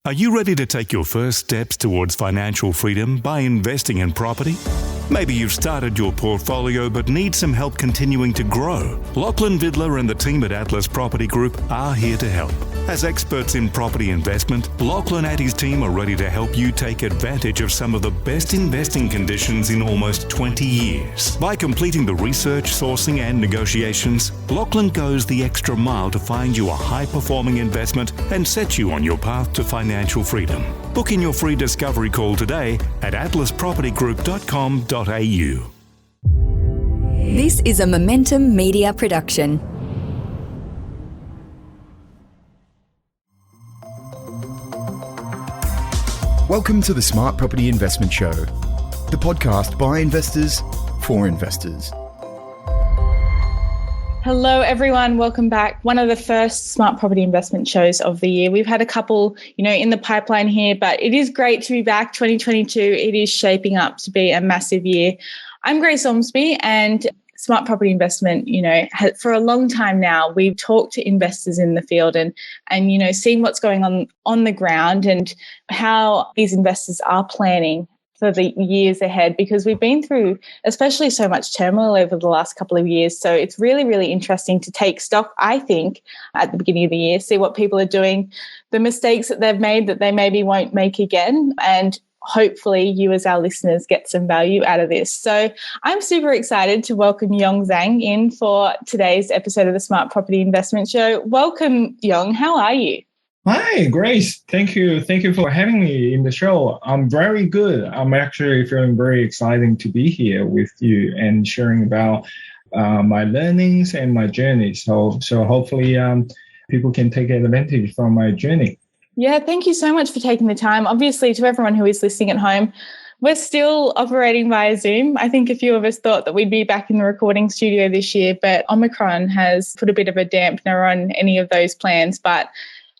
Are you ready to take your first steps towards financial freedom by investing in property? Maybe you've started your portfolio but need some help continuing to grow. Lachlan Vidler and the team at Atlas Property Group are here to help. As experts in property investment, Lachlan and his team are ready to help you take advantage of some of the best investing conditions in almost 20 years. By completing the research, sourcing and negotiations, Lachlan goes the extra mile to find you a high-performing investment and set you on your path to financial freedom. Book in your free discovery call today at atlaspropertygroup.com.au. This is a Momentum Media production. Welcome to the Smart Property Investment Show, the podcast by investors for investors. Hello, everyone. Welcome back. One of the first Smart Property Investment shows of the year. We've had a couple, in the pipeline here, but it is great to be back. 2022, it is shaping up to be a massive year. I'm Grace Ormsby, and Smart Property Investment, for a long time now, we've talked to investors in the field and seeing what's going on the ground and how these investors are planning for the years ahead, because we've been through especially so much turmoil over the last couple of years. So it's really, really interesting to take stock, I think, at the beginning of the year, see what people are doing, the mistakes that they've made that they maybe won't make again, and hopefully you as our listeners get some value out of this. So I'm super excited to welcome Yong Zhang in for today's episode of the Smart Property Investment Show. Welcome, Yong. How are you? Hi, Grace. Thank you. Thank you for having me in the show. I'm very good. I'm actually feeling very excited to be here with you and sharing about my learnings and my journey. So hopefully people can take advantage from my journey. Yeah, thank you so much for taking the time. Obviously, to everyone who is listening at home, we're still operating via Zoom. I think a few of us thought that we'd be back in the recording studio this year, but Omicron has put a bit of a dampener on any of those plans. But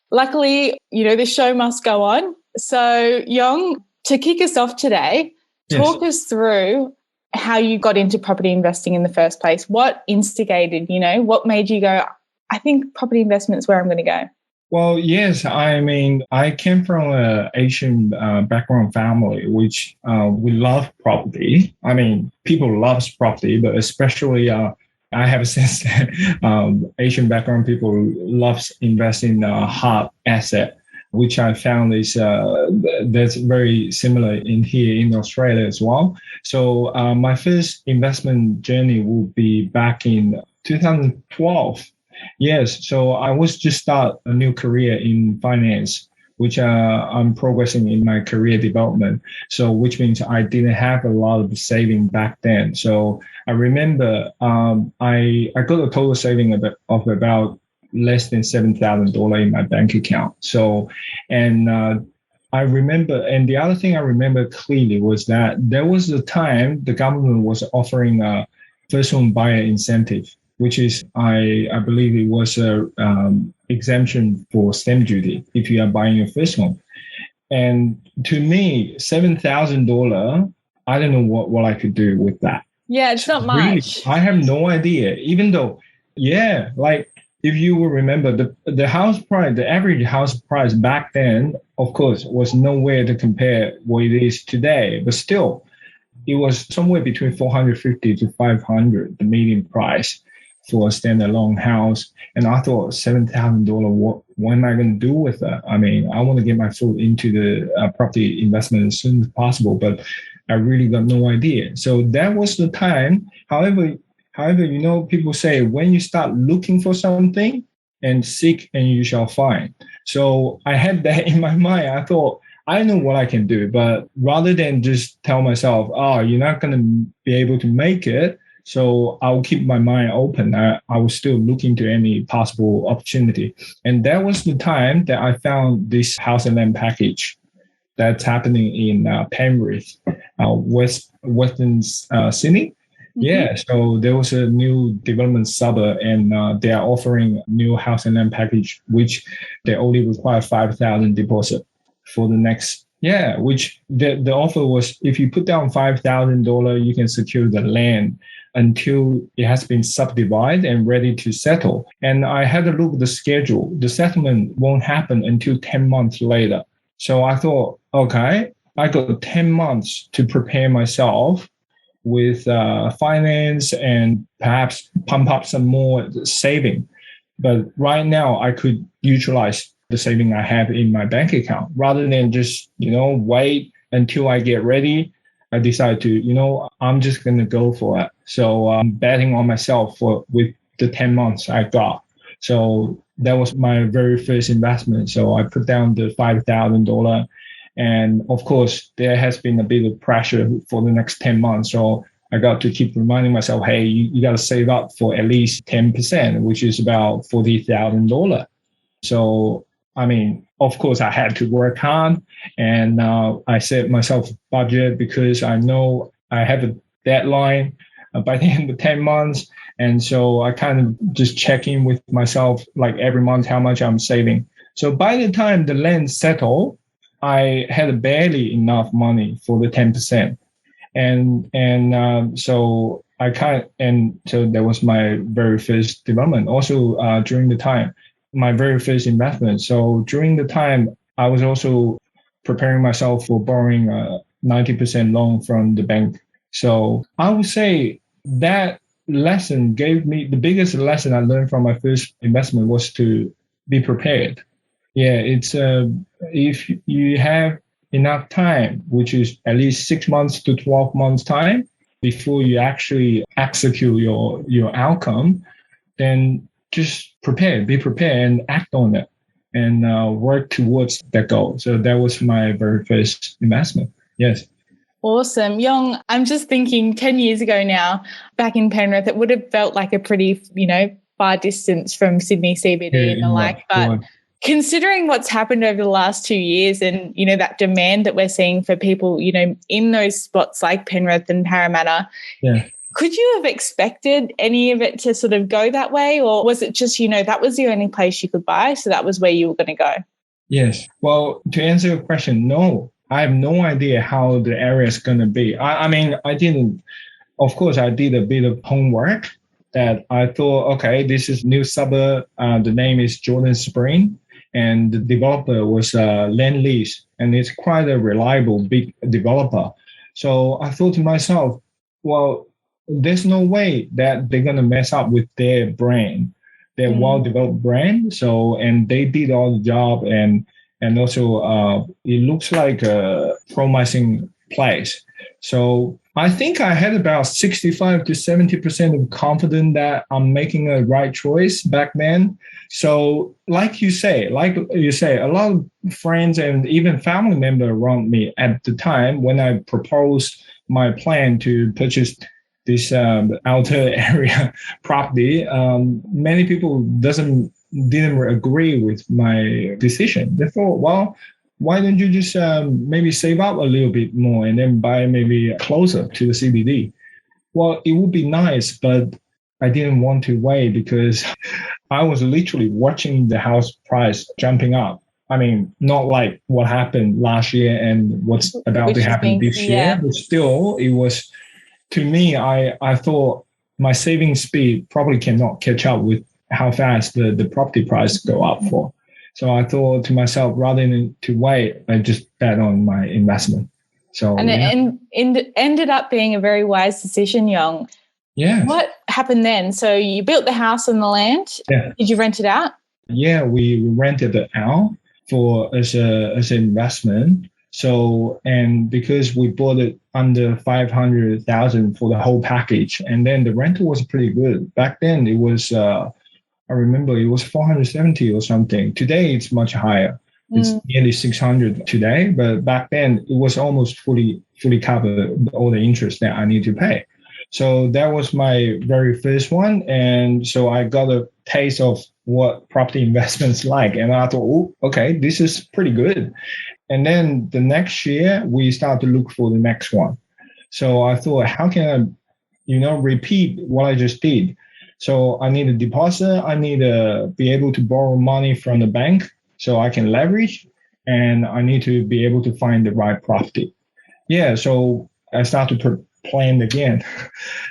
luckily, the show must go on. So, Yong, to kick us off today, talk us through how you got into property investing in the first place. What instigated, what made you go, I think property investment is where I'm going to go? Well, yes. I came from an Asian background family, which we love property. People love property, but especially I have a sense that Asian background people love investing in hard asset, which I found is that's very similar in here in Australia as well. So my first investment journey will be back in 2012. Yes, so I was just start a new career in finance, which I'm progressing in my career development. So which means I didn't have a lot of saving back then. So I remember I got a total saving of about less than $7,000 in my bank account. So, and I remember, and the other thing I remember clearly was that there was a time the government was offering a first home buyer incentive, which is, I believe it was a exemption for stamp duty if you are buying your first home. And to me, $7,000, I don't know what I could do with that. Yeah, it's not much. Really, I have no idea, even though, if you will remember, the house price, the average house price back then, of course, was nowhere to compare what it is today, but still, it was somewhere between $450 to $500, the median price for a standalone house. And I thought, $7,000, what am I going to do with that? I want to get my foot into the property investment as soon as possible, but I really got no idea. So that was the time. However, people say when you start looking for something and seek and you shall find. So I had that in my mind. I thought, I know what I can do, but rather than just tell myself, you're not going to be able to make it, so I'll keep my mind open. I was still looking to any possible opportunity. And that was the time that I found this house and land package that's happening in Penrith, Western Sydney. Mm-hmm. Yeah, so there was a new development suburb, and they are offering new house and land package, which they only require $5,000 deposit for the next. Yeah, which the offer was, if you put down $5,000, you can secure the land until it has been subdivided and ready to settle. And I had a look at the schedule. The settlement won't happen until 10 months later. So I thought, okay, I got 10 months to prepare myself with finance and perhaps pump up some more saving. But right now, I could utilize the saving I have in my bank account rather than just, wait until I get ready. I decide to, I'm just going to go for it. So I'm betting on myself with the 10 months I got. So that was my very first investment. So I put down the $5,000. And of course, there has been a bit of pressure for the next 10 months. So I got to keep reminding myself, hey, you got to save up for at least 10%, which is about $40,000. So, I mean, of course, I had to work hard, and I set myself a budget because I know I have a deadline by the end of 10 months. And so I kind of just check in with myself like every month how much I'm saving. So by the time the land settled, I had barely enough money for the 10%. So so that was my very first development. Also, during the time, my very first investment. So during the time, I was also preparing myself for borrowing a 90% loan from the bank. So I would say that lesson gave me the biggest lesson I learned from my first investment was to be prepared. Yeah, it's if you have enough time, which is at least 6 months to 12 months time before you actually execute your outcome, then just be prepared and act on it and work towards that goal. So that was my very first investment. Yes. Awesome. Yong, I'm just thinking 10 years ago now, back in Penrith, it would have felt like a pretty, far distance from Sydney CBD and the like. But considering what's happened over the last 2 years and, that demand that we're seeing for people, in those spots like Penrith and Parramatta, could you have expected any of it to sort of go that way? Or was it just, that was the only place you could buy, so that was where you were going to go? Yes. Well, to answer your question, no. I have no idea how the area is going to be. I mean, of course, I did a bit of homework that I thought, okay, this is new suburb. The name is Jordan Spring. And the developer was Lendlease, and it's quite a reliable big developer. So I thought to myself, well, there's no way that they're gonna mess up with their brand, their well-developed brand. So and they did all the job, and also it looks like a promising place. So I think I had about 65 to 70% of confidence that I'm making a right choice back then. So like you say, a lot of friends and even family members around me at the time when I proposed my plan to purchase this outer area property, many people didn't agree with my decision. They thought, well, why don't you just maybe save up a little bit more and then buy maybe closer to the CBD? Well, it would be nice, but I didn't want to wait because I was literally watching the house price jumping up. I mean, not like what happened last year and what's about to happen this year, but still, it was, to me, I thought my saving speed probably cannot catch up with how fast the property price go up for. So I thought to myself, rather than to wait, I just bet on my investment. So it ended up being a very wise decision, Yong. Yeah. What happened then? So you built the house on the land. Yeah. Did you rent it out? Yeah, we rented it out as an investment. So, and because we bought it under 500,000 for the whole package, and then the rental was pretty good. Back then it was I remember it was 470 or something. Today it's much higher. It's nearly 600 today, but back then it was almost fully covered all the interest that I need to pay. So that was my very first one, and so I got a taste of what property investments like, and I thought, oh, okay, this is pretty good. And then the next year we start to look for the next one. So I thought, how can I, repeat what I just did? So I need a deposit. I need to be able to borrow money from the bank so I can leverage, and I need to be able to find the right property. Yeah, so I start to plan again.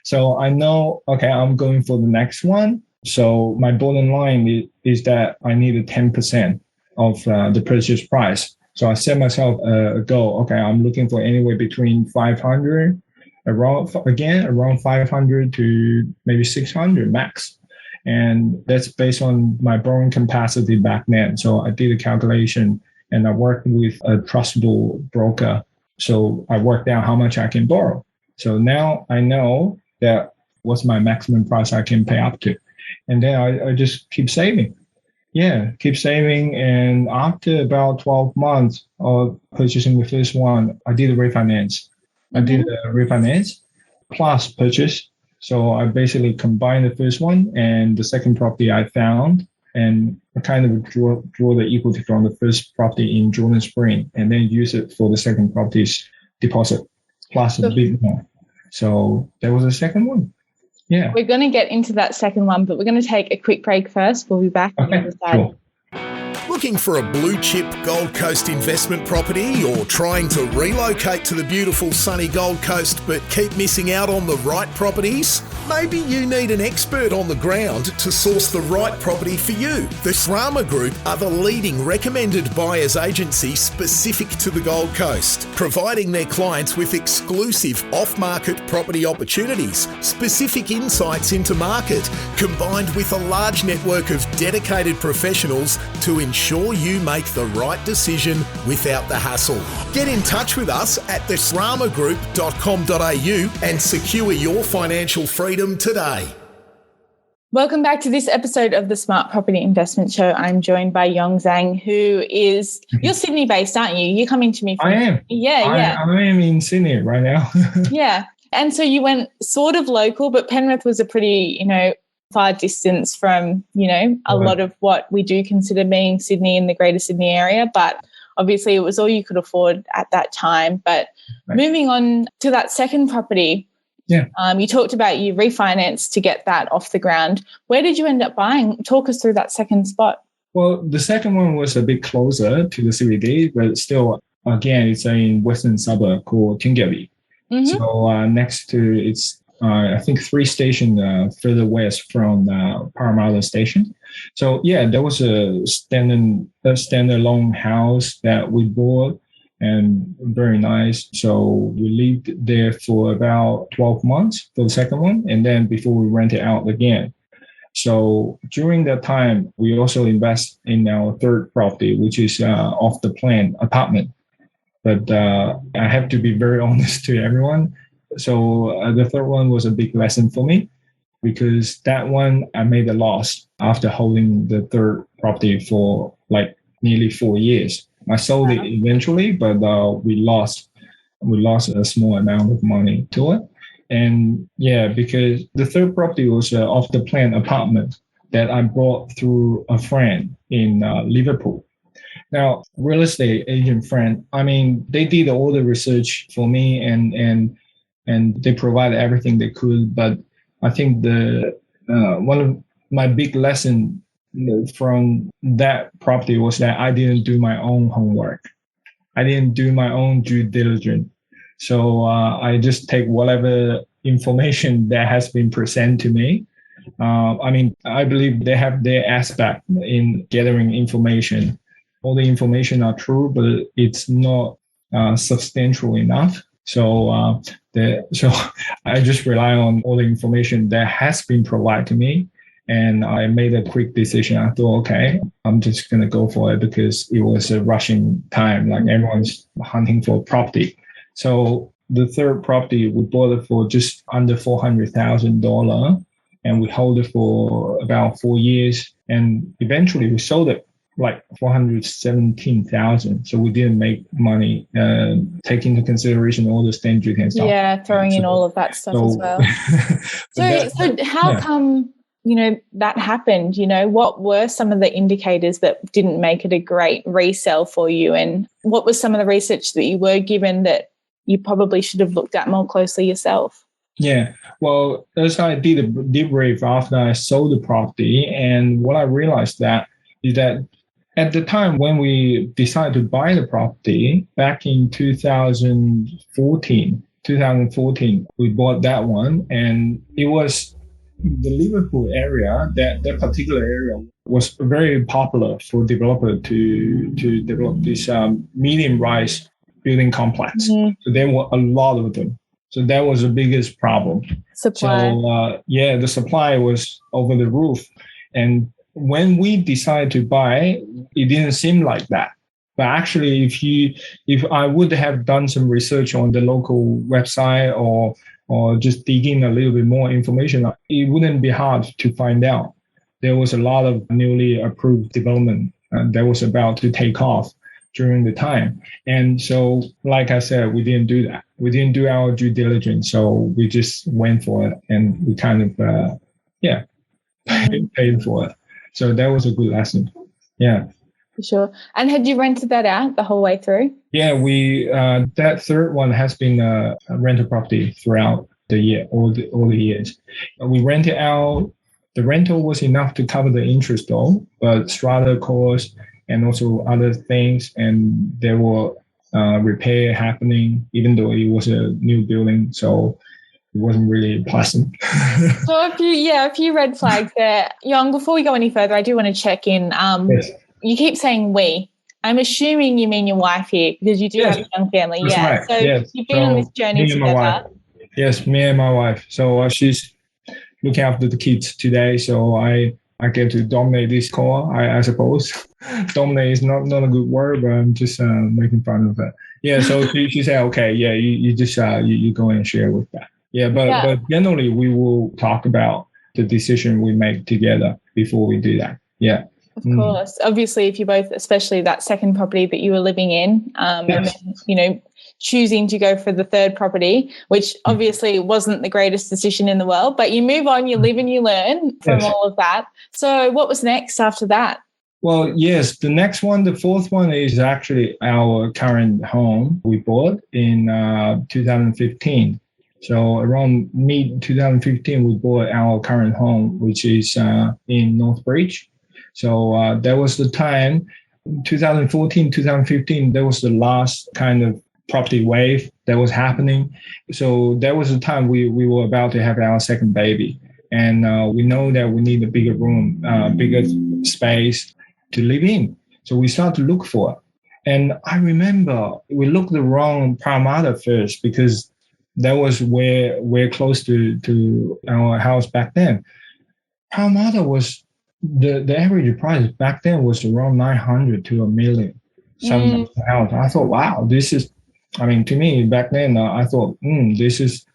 So I know, okay, I'm going for the next one. So my bottom line is that I need a 10% of the purchase price. So I set myself a goal. Okay, I'm looking for anywhere between 500, around 500 to maybe 600 max. And that's based on my borrowing capacity back then. So I did a calculation and I worked with a trustable broker. So I worked out how much I can borrow. So now I know that what's my maximum price I can pay up to. And then I just keep saving. Yeah, keep saving. And after about 12 months of purchasing the first one, I did a refinance. I did a refinance plus purchase. So I basically combined the first one and the second property I found, and I kind of draw the equity from the first property in Jordan Spring and then use it for the second property's deposit plus a bit more. So that was the second one. Yeah. We're going to get into that second one, but we're going to take a quick break first. We'll be back on the other side. Sure. Looking for a blue chip Gold Coast investment property, or trying to relocate to the beautiful sunny Gold Coast but keep missing out on the right properties? Maybe you need an expert on the ground to source the right property for you. The Srama Group are the leading recommended buyers agency specific to the Gold Coast, providing their clients with exclusive off-market property opportunities, specific insights into market, combined with a large network of dedicated professionals to ensure you make the right decision without the hassle. Get in touch with us at thesramagroup.com.au and secure your financial freedom today. Welcome back to this episode of the Smart Property Investment Show. I'm joined by Yong Zhang, who is, you're Sydney based, aren't you? You're coming to me from... I am. Yeah. I am in Sydney right now. Yeah. And so you went sort of local, but Penrith was a pretty, far distance from, a lot of what we do consider being Sydney in the Greater Sydney area. But obviously it was all you could afford at that time. But moving on to that second property, you talked about you refinanced to get that off the ground. Where did you end up buying? Talk us through that second spot. Well, the second one was a bit closer to the CBD, but still, again, it's in western suburb called Tingavi. Mm-hmm. So next to, it's I think 3 stations further west from Parramatta Station. So yeah, there was a standalone house that we bought, and very nice. So we lived there for about 12 months for the second one, and then before we rent it out again. So during that time, we also invest in our third property, which is off the plan apartment. But I have to be very honest to everyone. So the third one was a big lesson for me, because that one I made a loss after holding the third property for like nearly 4 years. I sold it eventually, but we lost a small amount of money to it. And yeah, because the third property was off the plan apartment that I bought through a friend in Liverpool. Now, real estate agent friend, they did all the research for me and they provided everything they could. But I think the one of my big lesson from that property was that I didn't do my own homework. I didn't do my own due diligence. So I just take whatever information that has been presented to me. I believe they have their aspect in gathering information. All the information are true, but it's not substantial enough. So I just rely on all the information that has been provided to me. And I made a quick decision. I thought, okay, I'm just going to go for it because it was a rushing time. Like everyone's hunting for property. So the third property, we bought it for just under $400,000 and we held it for about 4 years. And eventually we sold it like $417,000. So we didn't make money, taking into consideration all the stamp duty and stuff. Yeah, throwing in all of that stuff as well. So how come, that happened? What were some of the indicators that didn't make it a great resale for you? And what was some of the research that you were given that you probably should have looked at more closely yourself? Yeah, well, as I did a debrief after I sold the property, and what I realized is that at the time when we decided to buy the property back in 2014, we bought that one, and it was the Liverpool area, that particular area was very popular for developer to develop this medium-rise building complex. So there were a lot of them. So that was the biggest problem. Supply. So the supply was over the roof. And when we decided to buy, it didn't seem like that. But actually, if I would have done some research on the local website or just dig in a little bit more information, it wouldn't be hard to find out. There was a lot of newly approved development that was about to take off during the time. And so, like I said, we didn't do that. We didn't do our due diligence. So we just went for it and we kind of, paid for it. So that was a good lesson. Yeah. For sure. And had you rented that out the whole way through? Yeah, we that third one has been a rental property throughout the year, all the years. We rented out. The rental was enough to cover the interest though, but strata costs and also other things, and there were repair happening, even though it was a new building, so it wasn't really pleasant. So a few red flags there. Yong, before we go any further, I do want to check in. Yes. You keep saying we. I'm assuming you mean your wife here because you do have a young family. That's right. So you've been on this journey together. Yes, me and my wife. So she's looking after the kids today. So I get to dominate this call, I suppose. Dominate is not a good word, but I'm just making fun of it. Yeah, so she said, okay, yeah, you just you go and share with that. Yeah, but generally we will talk about the decision we make together before we do that. Yeah. Of course. Obviously, if you both, especially that second property that you were living in, and then, choosing to go for the third property, which obviously wasn't the greatest decision in the world, but you move on, you live and you learn from all of that. So what was next after that? Well, yes, the next one, the fourth one is actually our current home we bought in 2015. So around mid-2015, we bought our current home, which is in Northbridge. So that was the time, 2014, 2015, that was the last kind of property wave that was happening. So that was the time we were about to have our second baby. And we know that we need a bigger room, bigger space to live in. So we started to look for it. And I remember we looked the wrong Parramatta first because that was where we're close to our house back then. Parramatta was the average price back then was around 900 to $1 million. Some house. I thought, wow, this is. I mean, to me back then, I thought, this is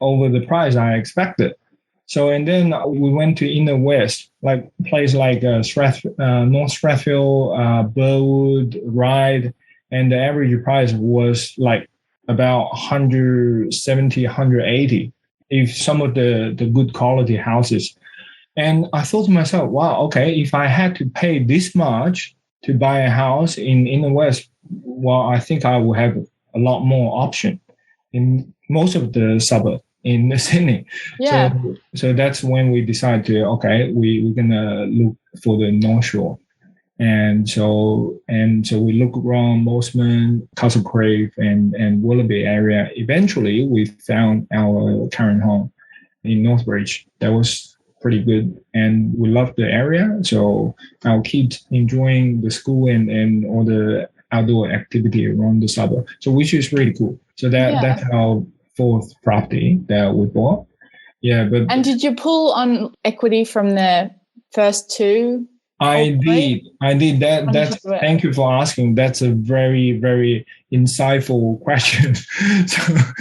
over the price I expected. So, and then we went to Inner West, like place like North Strathfield, Burwood, Ryde, and the average price was like about 170, 180. If some of the good quality houses. And I thought to myself, wow, okay, if I had to pay this much to buy a house in Inner West, well, I think I will have a lot more option in most of the suburbs in Sydney. Yeah. So that's when we decided to, okay, we're going to look for the North Shore. And so we look around Mosman, Castle Crave, and Willoughby area. Eventually, we found our current home in Northbridge. That was pretty good, and we loved the area. So our kids enjoying the school and all the outdoor activity around the suburb. So which is really cool. So that's our fourth property that we bought. Yeah, but and did you pull on equity from the first two? I did. That's thank you for asking. That's a very, very insightful question.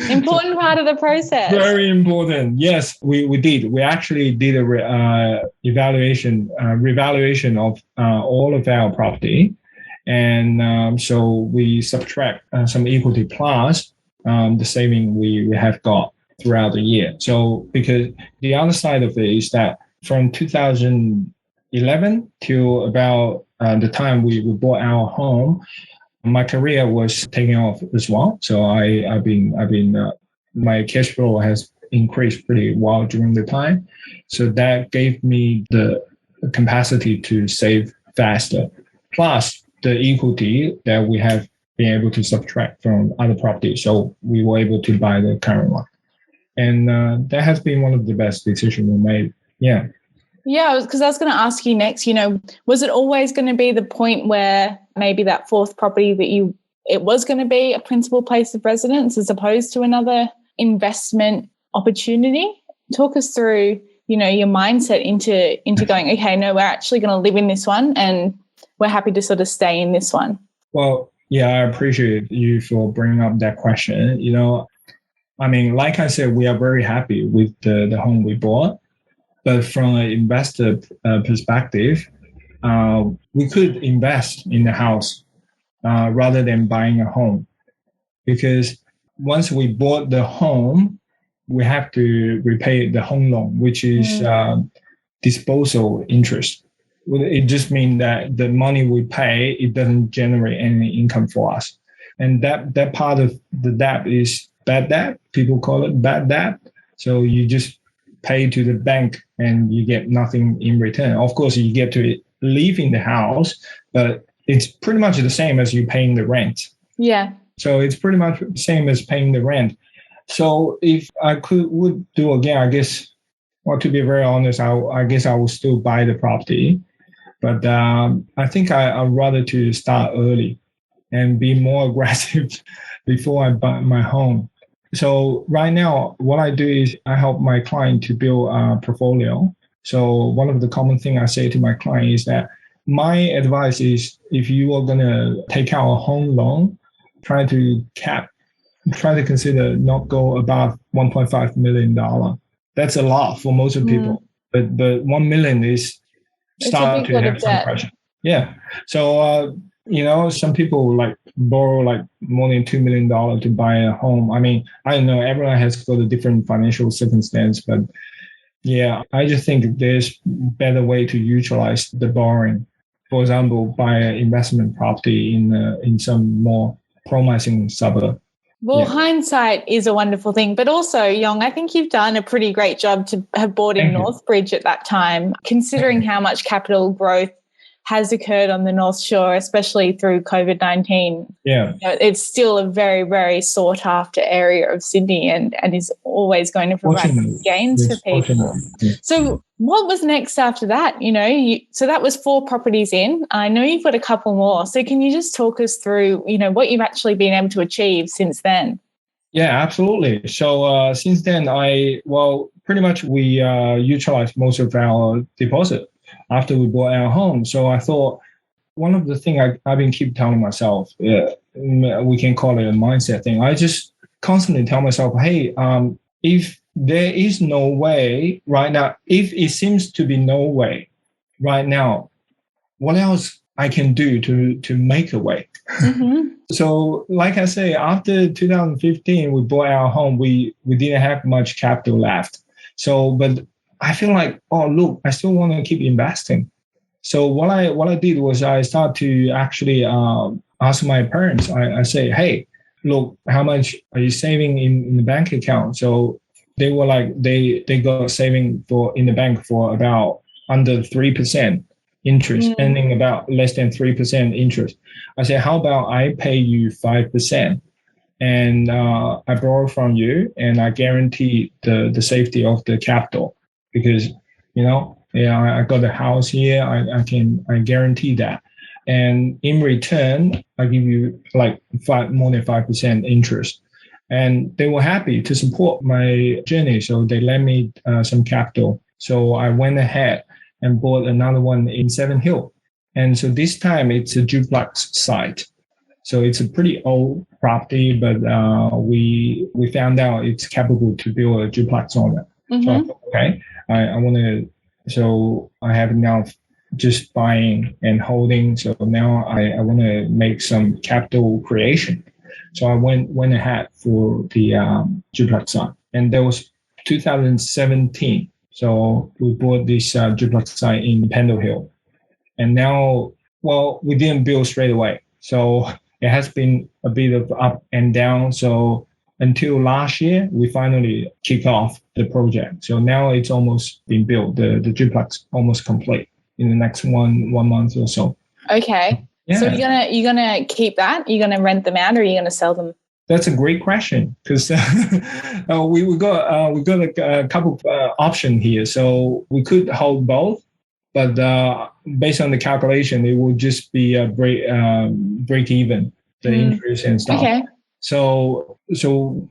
Important part of the process. Very important. Yes, we did. We actually did a revaluation of all of our property, and so we subtract some equity plus the saving we have got throughout the year. So because the other side of it is that from 2011 till about the time we bought our home, my career was taking off as well. So I've been my cash flow has increased pretty well during the time. So that gave me the capacity to save faster. Plus the equity that we have been able to subtract from other properties. So we were able to buy the current one. And that has been one of the best decisions we made. Yeah. Yeah, because I was going to ask you next, was it always going to be the point where maybe that fourth property that it was going to be a principal place of residence as opposed to another investment opportunity? Talk us through, your mindset into going, okay, no, we're actually going to live in this one and we're happy to sort of stay in this one. Well, yeah, I appreciate you for bringing up that question. Like I said, we are very happy with the home we bought. But from an investor perspective, we could invest in the house rather than buying a home. Because once we bought the home, we have to repay the home loan, which is disposal interest. It just means that the money we pay, it doesn't generate any income for us. And that part of the debt is bad debt. People call it bad debt. So you just pay to the bank and you get nothing in return. Of course, you get to live in the house, but it's pretty much the same as you paying the rent. Yeah. So it's pretty much the same as paying the rent. So if I would do again, I guess, well, to be very honest, I guess I will still buy the property. But I think I'd rather to start early and be more aggressive before I buy my home. So right now, what I do is I help my client to build a portfolio. So one of the common things I say to my client is that my advice is if you are going to take out a home loan, try to consider not go above $1.5 million. That's a lot for most of people. But 1 million is start to have some pressure. Yeah. So, some people borrow more than $2 million to buy a home. I mean, I don't know, everyone has got a different financial circumstance, but yeah, I just think there's better way to utilize the borrowing. For example, buy an investment property in some more promising suburb. Well, hindsight is a wonderful thing, but also, Yong, I think you've done a pretty great job to have bought in Northbridge at that time, considering how much capital growth has occurred on the North Shore, especially through COVID-19. Yeah. It's still a very, very sought after area of Sydney and is always going to provide gains for people. Yeah. So what was next after that? So that was 4 properties in. I know you've got a couple more. So can you just talk us through, what you've actually been able to achieve since then? Yeah, absolutely. So since then, pretty much we utilized most of our deposit after we bought our home. So I thought one of the things I've been keep telling myself, we can call it a mindset thing. I just constantly tell myself, hey, if there is no way right now, if it seems to be no way right now, what else I can do to make a way? Mm-hmm. So like I say, after 2015, we bought our home, we didn't have much capital left. So, but I feel like, oh, look, I still want to keep investing. So what I did was I started to actually ask my parents. I say, hey, look, how much are you saving in the bank account? So they were like, they got saving in the bank for about under 3% interest, earning about less than 3% interest. I said, how about I pay you 5%? And I borrow from you and I guarantee the safety of the capital. Because, I got a house here, I guarantee that. And in return, I give you more than 5% interest. And they were happy to support my journey. So they lent me some capital. So I went ahead and bought another one in Seven Hill. And so this time it's a duplex site. So it's a pretty old property, but we found out it's capable to build a duplex on it. Mm-hmm. So I thought, okay. I want to, so I have now just buying and holding. So now I want to make some capital creation. So I went ahead for the duplex site. And that was 2017. So we bought this duplex site in Pendle Hill. And now, we didn't build straight away. So it has been a bit of up and down. So until last year, we finally kicked off the project. So now it's almost been built. The duplex almost complete in the next one month or so. Okay. Yeah. So you're gonna keep that? You're gonna rent them out, or are you gonna sell them? That's a great question because we got a couple option here. So we could hold both, but based on the calculation, it will just be a break even the interest and stuff. Okay. So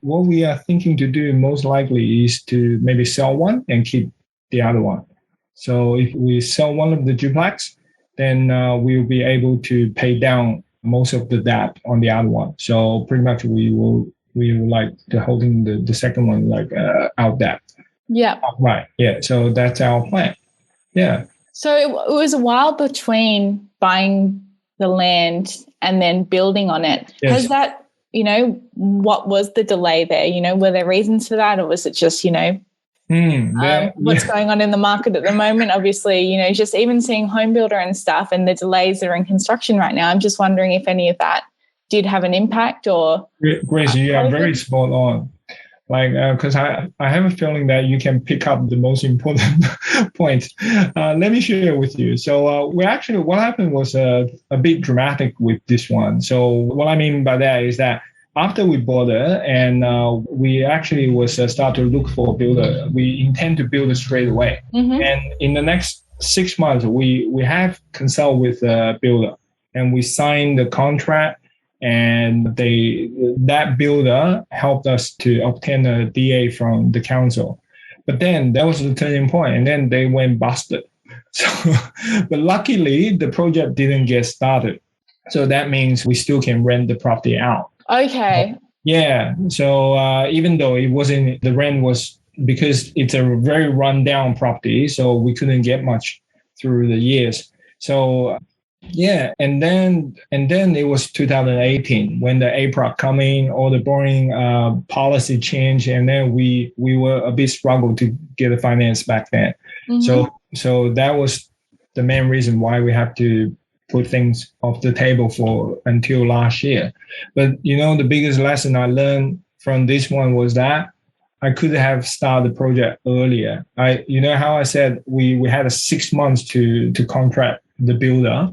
what we are thinking to do most likely is to maybe sell one and keep the other one. So if we sell one of the duplex, then we'll be able to pay down most of the debt on the other one. So pretty much we will like the holding the second one like out debt. Yeah. Right. Yeah. So that's our plan. Yeah. So it was a while between buying the land and then building on it. Yes. Has that, what was the delay there? Were there reasons for that, or was it just, what's going on in the market at the moment? Obviously, just even seeing home builder and stuff and the delays that are in construction right now. I'm just wondering if any of that did have an impact or. Grace, you are very spot on. Like, because I have a feeling that you can pick up the most important point. Let me share with you. So what happened was a bit dramatic with this one. So what I mean by that is that after we bought it and we actually was start to look for a builder, we intend to build it straight away. Mm-hmm. And in the next 6 months, we have consult with a builder and we signed the contract. And that builder helped us to obtain a DA from the council. But then that was the turning point, and then they went busted. So, but luckily, the project didn't get started. So that means we still can rent the property out. Okay. Yeah. So even though it wasn't, the rent was, because it's a very rundown property, so we couldn't get much through the years. So yeah, and then it was 2018 when the APRA coming, all the boring policy change, and then we were a bit struggled to get the finance back then. Mm-hmm. So that was the main reason why we have to put things off the table for until last year. But the biggest lesson I learned from this one was that I could have started the project earlier. How I said we had 6 months to contract the builder.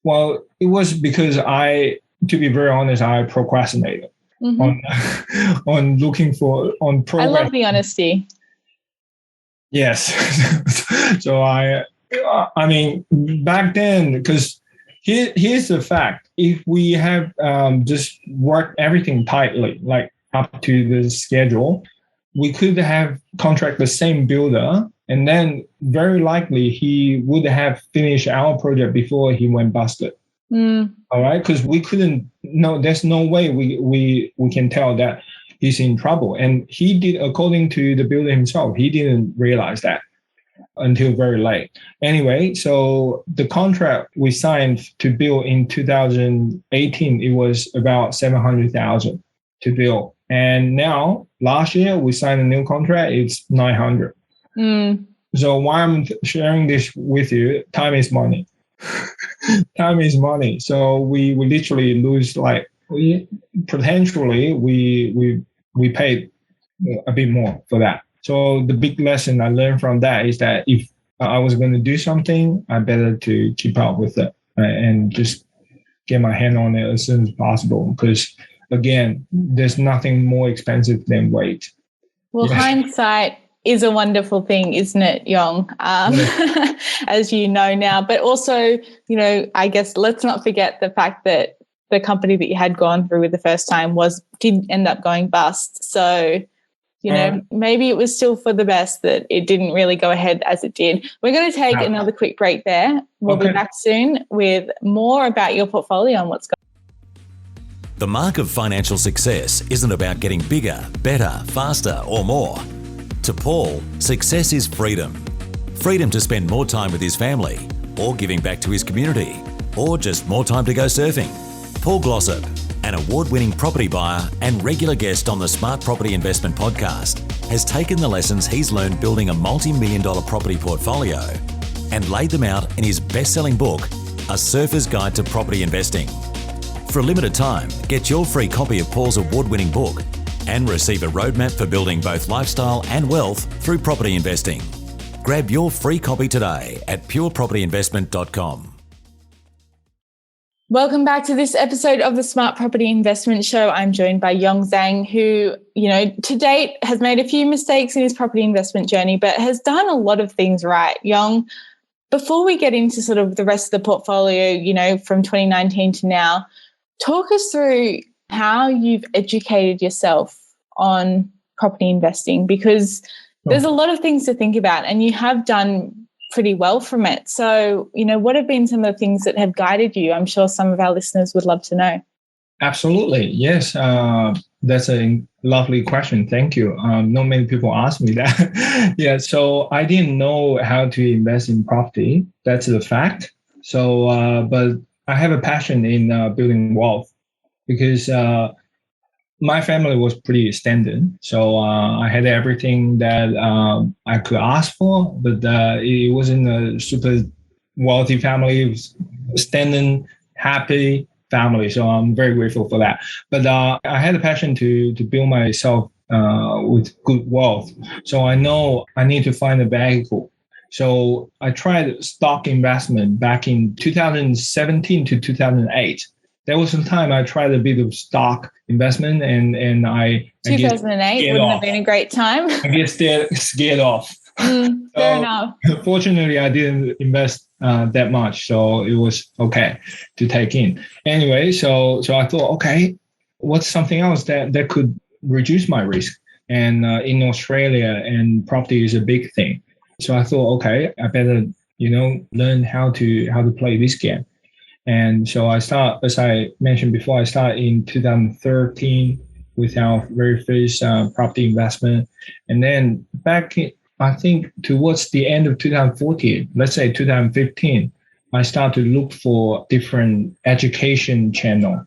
Well, it was because to be very honest, I procrastinated on looking on progress. I love the honesty. Yes. So I mean, back then, because here's the fact: if we have just worked everything tightly, like up to the schedule, we could have contract the same builder. And then very likely he would have finished our project before he went busted. All right. Because we couldn't, there's no way we can tell that he's in trouble. And he did, according to the builder himself, he didn't realize that until very late. Anyway, so the contract we signed to build in 2018, it was about 700,000 to build. And now last year we signed a new contract, it's 900. So why I'm sharing this with you, time is money. Time is money. So we literally lose potentially we paid a bit more for that. So the big lesson I learned from that is that if I was going to do something, I better to keep up with it and just get my hand on it as soon as possible. Because again, there's nothing more expensive than wait. Well, hindsight is a wonderful thing, isn't it, Yong? As you know now. But also, I guess let's not forget the fact that the company that you had gone through with the first time did end up going bust. So, maybe it was still for the best that it didn't really go ahead as it did. We're going to take another quick break there. We'll be back soon with more about your portfolio and what's going on. The mark of financial success isn't about getting bigger, better, faster, or more. To Paul, success is freedom. Freedom to spend more time with his family, or giving back to his community, or just more time to go surfing. Paul Glossop, an award-winning property buyer and regular guest on the Smart Property Investment Podcast, has taken the lessons he's learned building a multi-million-dollar property portfolio and laid them out in his best-selling book, A Surfer's Guide to Property Investing. For a limited time, get your free copy of Paul's award-winning book and receive a roadmap for building both lifestyle and wealth through property investing. Grab your free copy today at purepropertyinvestment.com. Welcome back to this episode of the Smart Property Investment Show. I'm joined by Yong Zhang, who, to date has made a few mistakes in his property investment journey, but has done a lot of things right. Yong, before we get into sort of the rest of the portfolio, from 2019 to now, talk us through how you've educated yourself on property investing, because there's a lot of things to think about and you have done pretty well from it. So, what have been some of the things that have guided you? I'm sure some of our listeners would love to know. Absolutely. Yes. That's a lovely question. Thank you. Not many people ask me that. Yeah. So I didn't know how to invest in property. That's the fact. So, but I have a passion in building wealth because my family was pretty standard. So I had everything that I could ask for, but it wasn't a super wealthy family. It was standard, happy family. So I'm very grateful for that. But I had a passion to build myself with good wealth. So I know I need to find a vehicle. So I tried stock investment back in 2017 to 2008. There was some time I tried a bit of stock investment and I 2008 wouldn't have been a great time. I get scared off. Fair enough. Fortunately, I didn't invest that much, so it was okay to take in. Anyway, so I thought, okay, what's something else that could reduce my risk? And in Australia, and property is a big thing. So I thought, okay, I better learn how to play this game. And so I start, as I mentioned before, I started in 2013 with our very first property investment. And then back in, I think towards the end of 2014, let's say 2015, I started to look for different education channel.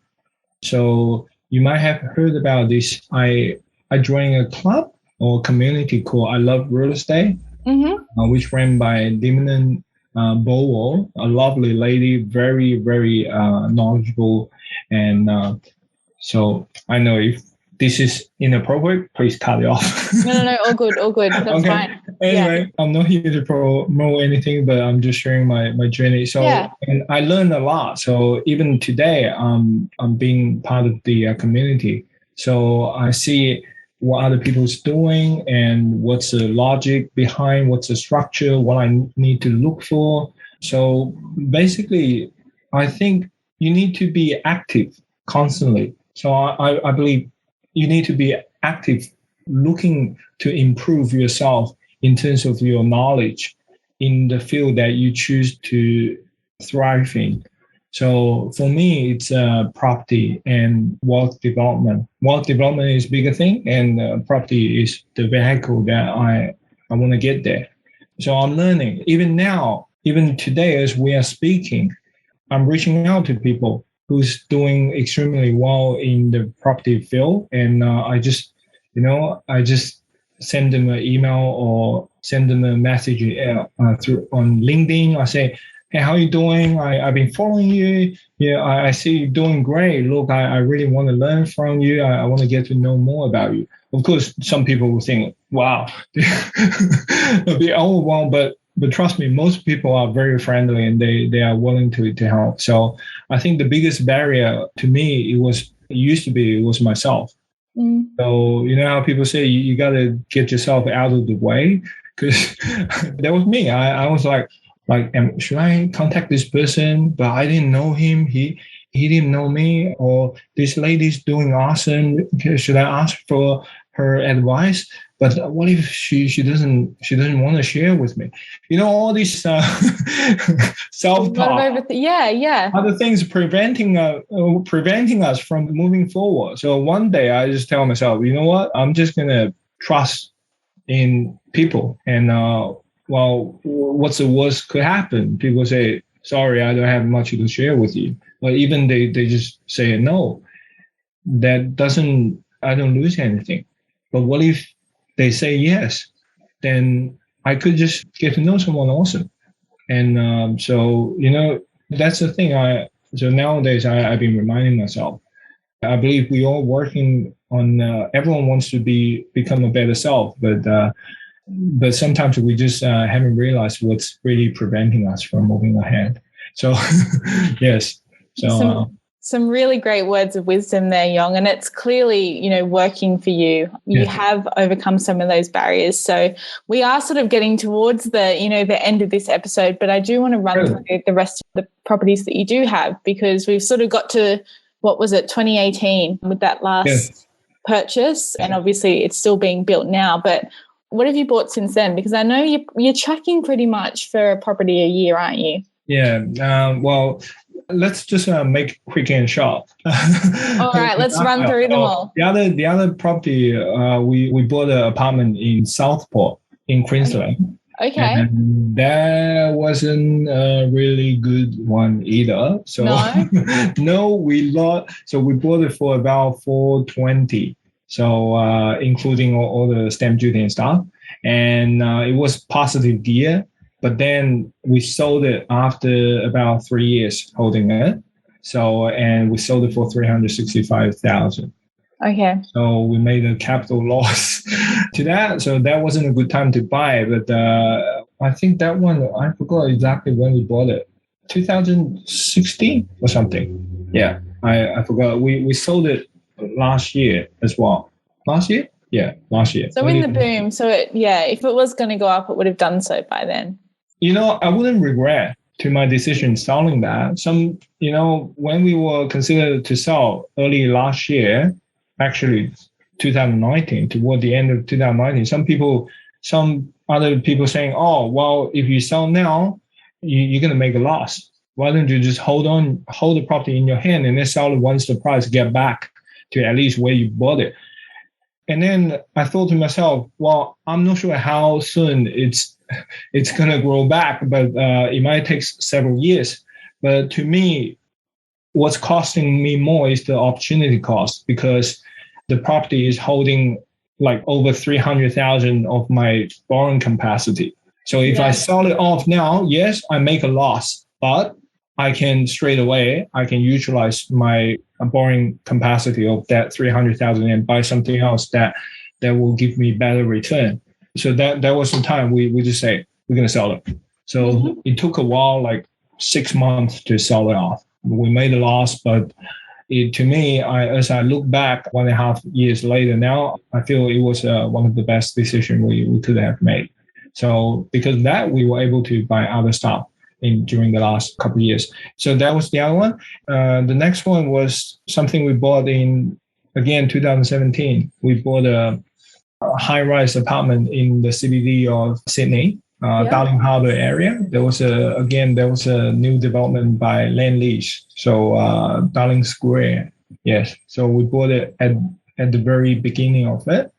So you might have heard about this. I joined a club or community called I Love Real Estate, which ran by Dimon Bowell, a lovely lady, very, very knowledgeable. And so I know if this is inappropriate, please cut it off. No, all good. That's okay. Fine. Anyway, yeah. I'm not here to promote anything, but I'm just sharing my journey. So, and I learned a lot. So even today, I'm being part of the community. So I see what other people's doing and what's the logic behind, what's the structure, what I need to look for. So basically, I think you need to be active constantly. So I believe you need to be active, looking to improve yourself in terms of your knowledge in the field that you choose to thrive in. So for me, it's property and wealth development. Wealth development is a bigger thing, and property is the vehicle that I want to get there. So I'm learning. Even now, even today as we are speaking, I'm reaching out to people who's doing extremely well in the property field. And I just send them an email or send them a message through on LinkedIn. I say, hey, how you doing? I've been following you. Yeah, I see you doing great. Look, I really want to learn from you. I want to get to know more about you. Of course, some people will think, wow, they'll be overwhelmed, but trust me, most people are very friendly and they are willing to help. So I think the biggest barrier to me, it was myself. So you know how people say you got to get yourself out of the way? Because that was me. I was like, should I contact this person? But I didn't know him. He didn't know me. Or this lady's doing awesome. Should I ask for her advice? But what if she doesn't want to share with me? All these self-talk. Other things preventing us from moving forward. So one day I just tell myself, you know what? I'm just gonna trust in people. And what's the worst could happen? People say, sorry, I don't have much to share with you. Or even they just say no. I don't lose anything. But what if they say yes? Then I could just get to know someone awesome. And so that's the thing. So nowadays I've been reminding myself. I believe we all working on. Everyone wants to become a better self, but sometimes we just haven't realized what's really preventing us from moving ahead. So yes. So some really great words of wisdom there, Yong, and it's clearly, working for you. You have overcome some of those barriers. So we are sort of getting towards the, the end of this episode, but I do want to run through the rest of the properties that you do have, because we've sort of got to, 2018 with that last purchase, and obviously it's still being built now, but what have you bought since then? Because I know you're tracking pretty much for a property a year, aren't you? Yeah. Well, let's just make quick and short. All right, let's run through them all. The other property, we bought an apartment in Southport in Queensland. Okay. And that wasn't a really good one either. So no, we bought it for about $420. So including all the stamp duty and stuff. And it was positive gear. But then we sold it after about 3 years holding it. So, and we sold it for $365,000. Okay. So we made a capital loss to that. So that wasn't a good time to buy. But I think that one, I forgot exactly when we bought it. 2016 or something. Yeah, I forgot. We sold it last year as well. Last year? Yeah, last year. So in the boom. So if it was going to go up, it would have done so by then. I wouldn't regret to my decision selling that. When we were considered to sell early last year, actually 2019, toward the end of 2019, some other people saying, oh, well, if you sell now, you're going to make a loss. Why don't you just hold the property in your hand and then sell it once the price get back to at least where you bought it? And then I thought to myself, well, I'm not sure how soon it's going to grow back, but it might take several years. But to me, what's costing me more is the opportunity cost, because the property is holding like over 300,000 of my borrowing capacity. So if I sell it off now, yes, I make a loss, but I can utilize my borrowing capacity of that 300,000 and buy something else that will give me better return. So that was some time we just say we're going to sell it. So it took a while, like 6 months to sell it off. We made a loss, but to me, as I look back 1.5 years later now, I feel it was one of the best decisions we could have made. So because of that, we were able to buy other stuff during the last couple of years. So that was the other one. The next one was something we bought in, again, 2017. We bought a high-rise apartment in the CBD of Sydney, Darling Harbour area. There was a new development by Land Lease. So Darling Square. Yes. So we bought it at the very beginning of it,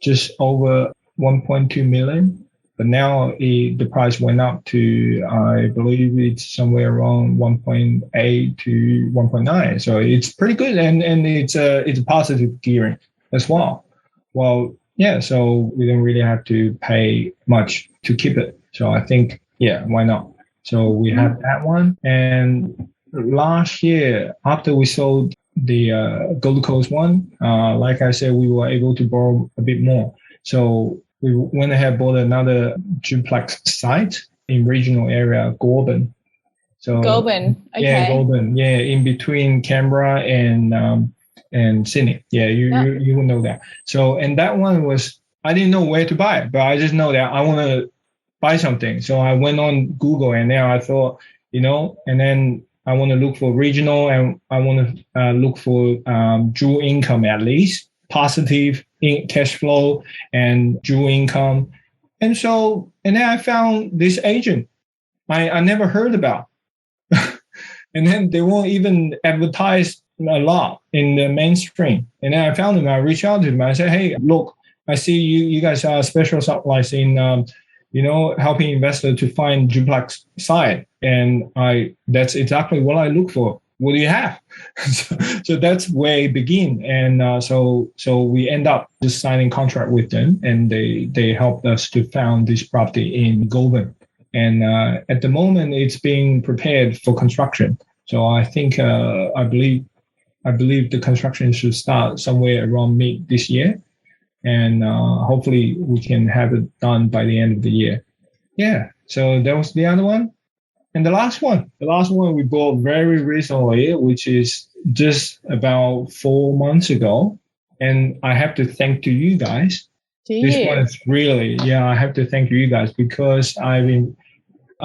just over 1.2 million. But now the price went up to, I believe it's somewhere around 1.8 to 1.9. So it's pretty good, and it's a positive gearing as well. Well, yeah, so we don't really have to pay much to keep it. So I think, why not? So we had that one. And last year, after we sold the Gold Coast one, like I said, we were able to borrow a bit more. So we went ahead, bought another duplex site in regional area, Goulburn. So Goulburn, okay. Yeah, Goulburn. Yeah, in between Canberra and Sydney. Yeah, you will know that. So, and that one was, I didn't know where to buy it, but I just know that I want to buy something. So I went on Google, and now I thought, and then I want to look for regional, and I want to look for dual income, at least positive cash flow and dual income. And then I found this agent I never heard about. And then they won't even advertise a lot in the mainstream. And then I found them. I reached out to them. I said, hey, look, I see you guys are specialized in, helping investors to find duplex site. And that's exactly what I look for. What do you have? So that's where it began. And so we end up just signing contract with them, and they helped us to found this property in Goulburn. And at the moment, it's being prepared for construction. So I think, I believe the construction should start somewhere around mid this year. And hopefully we can have it done by the end of the year. Yeah. So that was the other one. And the last one we bought very recently, which is just about 4 months ago. And I have to thank to you guys. This one is really, I have to thank you guys because I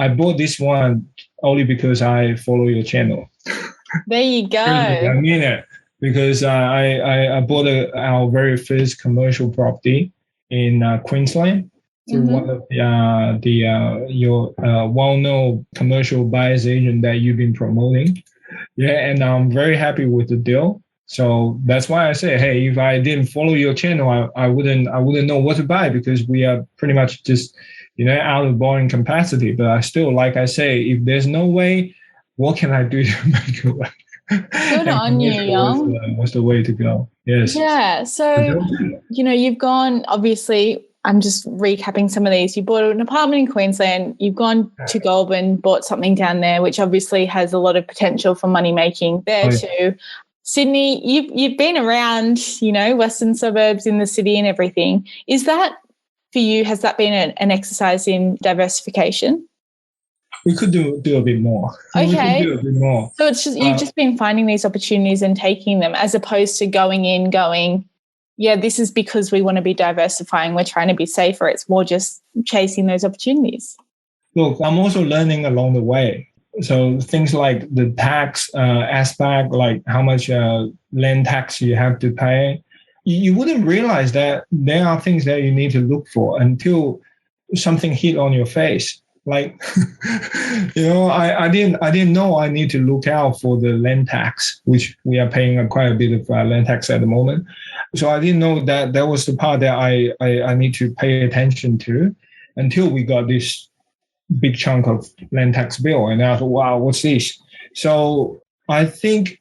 bought this one only because I follow your channel. There you go. I mean it, because I bought our very first commercial property in Queensland through one of your well-known commercial buyers agent that you've been promoting. Yeah, and I'm very happy with the deal. So that's why I say, hey, if I didn't follow your channel, I wouldn't know what to buy, because we are pretty much just out of borrowing capacity. But I still, like I say, if there's no way, what can I do to make it work? Good on you, Yong. What's the way to go? Yes. Yeah. So, you've gone, obviously, I'm just recapping some of these. You bought an apartment in Queensland. You've gone to Goulburn, bought something down there, which obviously has a lot of potential for money making there too. Sydney, you've been around, western suburbs in the city and everything. Is that for you? Has that been an exercise in diversification? We could do a bit more. Okay. We could do a bit more. So it's just you've just been finding these opportunities and taking them, as opposed to going, this is because we want to be diversifying. We're trying to be safer. It's more just chasing those opportunities. Look, I'm also learning along the way. So things like the tax aspect, like how much land tax you have to pay, you wouldn't realize that there are things that you need to look for until something hit on your face. Like, I didn't know I need to look out for the land tax, which we are paying quite a bit of land tax at the moment. So I didn't know that was the part that I need to pay attention to until we got this big chunk of land tax bill. And I thought, wow, what's this? So I think,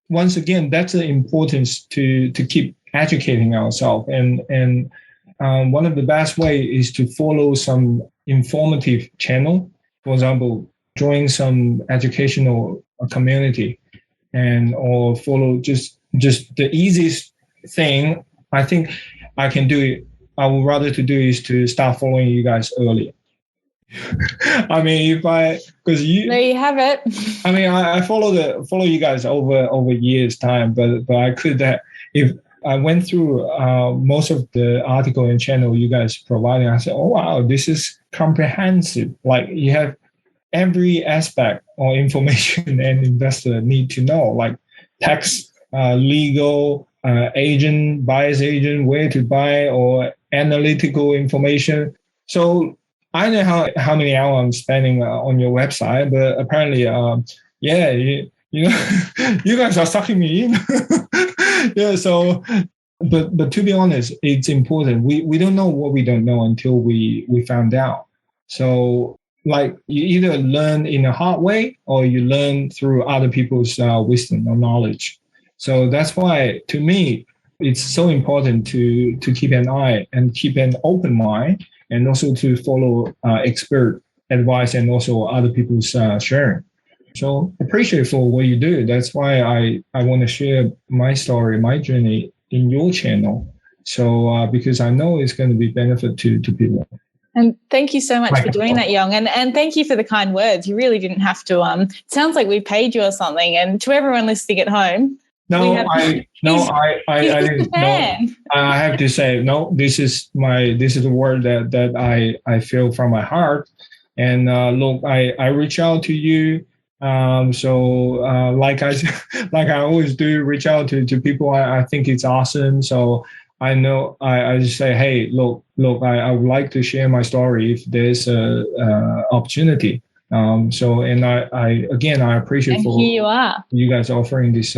once again, that's the importance to keep educating ourselves. And one of the best way is to follow some informative channel. For example, join some educational community, or follow just the easiest thing I think I can do. I would rather to do is to start following you guys early. I mean, because there you have it. I mean, I follow you guys over years time, but I could if I went through most of the article and channel you guys providing. I said, oh wow, this is comprehensive. Like, you have every aspect or information an investor need to know, like tax, legal, agent, buyer's agent, where to buy, or analytical information. So I know how many hours I'm spending on your website, but apparently, you guys are sucking me in. Yeah. So, but to be honest, it's important. We don't know what we don't know until we found out. So, like, you either learn in a hard way or you learn through other people's wisdom or knowledge. So that's why, to me, it's so important to keep an eye and keep an open mind, and also to follow expert advice and also other people's sharing. So appreciate for what you do. That's why I want to share my story, my journey in your channel. So because I know it's going to be benefit to people. And thank you so much for doing that, Yong. And thank you for the kind words. You really didn't have to. It sounds like we paid you or something. And to everyone listening at home, I didn't. No, I have to say, no. This is the word that I feel from my heart. And look, I reach out to you. Like I always do, reach out to people I think it's awesome. So I know I just say, hey, look, I would like to share my story if there's a opportunity. And I appreciate and for here you are, you guys offering this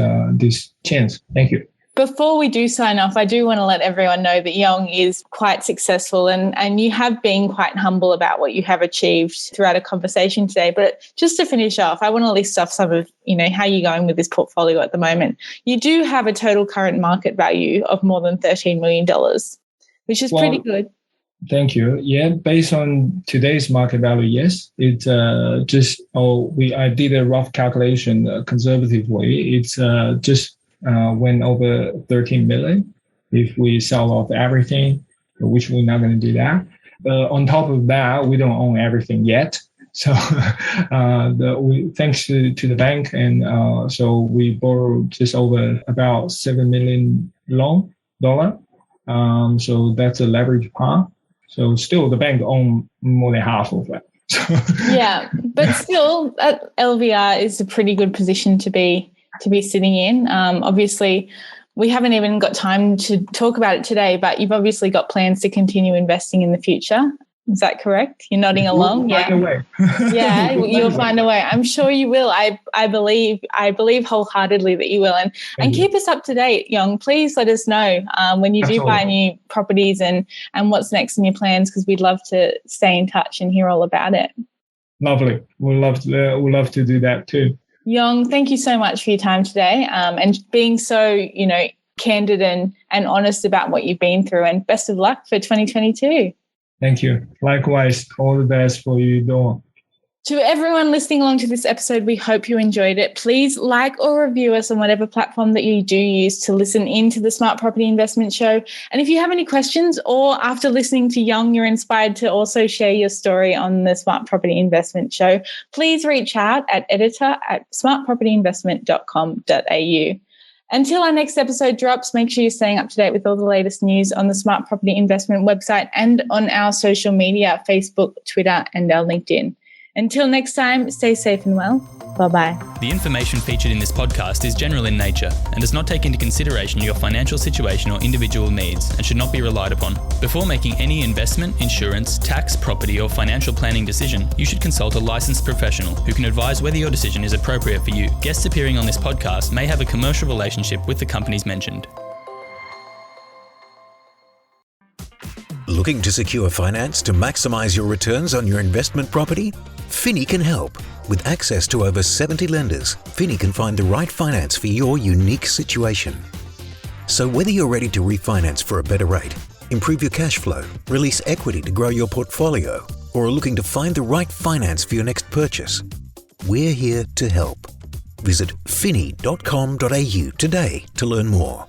chance. Thank you. Before we do sign off, I do want to let everyone know that Yong is quite successful, and you have been quite humble about what you have achieved throughout a conversation today. But just to finish off, I want to list off some of, how you're going with this portfolio at the moment. You do have a total current market value of more than $13 million, which is pretty good. Thank you. Yeah, based on today's market value, yes. It's I did a rough calculation conservatively. It's just went over 13 million if we sell off everything, which we're not going to do that. On top of that, we don't own everything yet. So thanks to the bank, and so we borrowed just over about $7 million dollar. So that's a leverage part. So still the bank own more than half of that. Yeah, but still, LVR is a pretty good position to be sitting in. Obviously, we haven't even got time to talk about it today, but you've obviously got plans to continue investing in the future. Is that correct? You're nodding along. We'll find a way. Yeah, you'll find a way. I'm sure you will. I believe wholeheartedly that you will. And keep us up to date, Yong. Please let us know when you do buy new properties and what's next in your plans, because we'd love to stay in touch and hear all about it. Lovely. We'd love to do that too. Yong, thank you so much for your time today and being so, candid and honest about what you've been through, and best of luck for 2022. Thank you. Likewise, all the best for you, Dawn. To everyone listening along to this episode, we hope you enjoyed it. Please like or review us on whatever platform that you do use to listen into the Smart Property Investment Show. And if you have any questions, or after listening to Yong, you're inspired to also share your story on the Smart Property Investment Show, please reach out at editor@smartpropertyinvestment.com.au. Until our next episode drops, make sure you're staying up to date with all the latest news on the Smart Property Investment website and on our social media, Facebook, Twitter, and our LinkedIn. Until next time, stay safe and well. Bye-bye. The information featured in this podcast is general in nature and does not take into consideration your financial situation or individual needs and should not be relied upon. Before making any investment, insurance, tax, property, or financial planning decision, you should consult a licensed professional who can advise whether your decision is appropriate for you. Guests appearing on this podcast may have a commercial relationship with the companies mentioned. Looking to secure finance to maximise your returns on your investment property? Finny can help. With access to over 70 lenders, Finny can find the right finance for your unique situation. So whether you're ready to refinance for a better rate, improve your cash flow, release equity to grow your portfolio, or are looking to find the right finance for your next purchase, we're here to help. Visit finny.com.au today to learn more.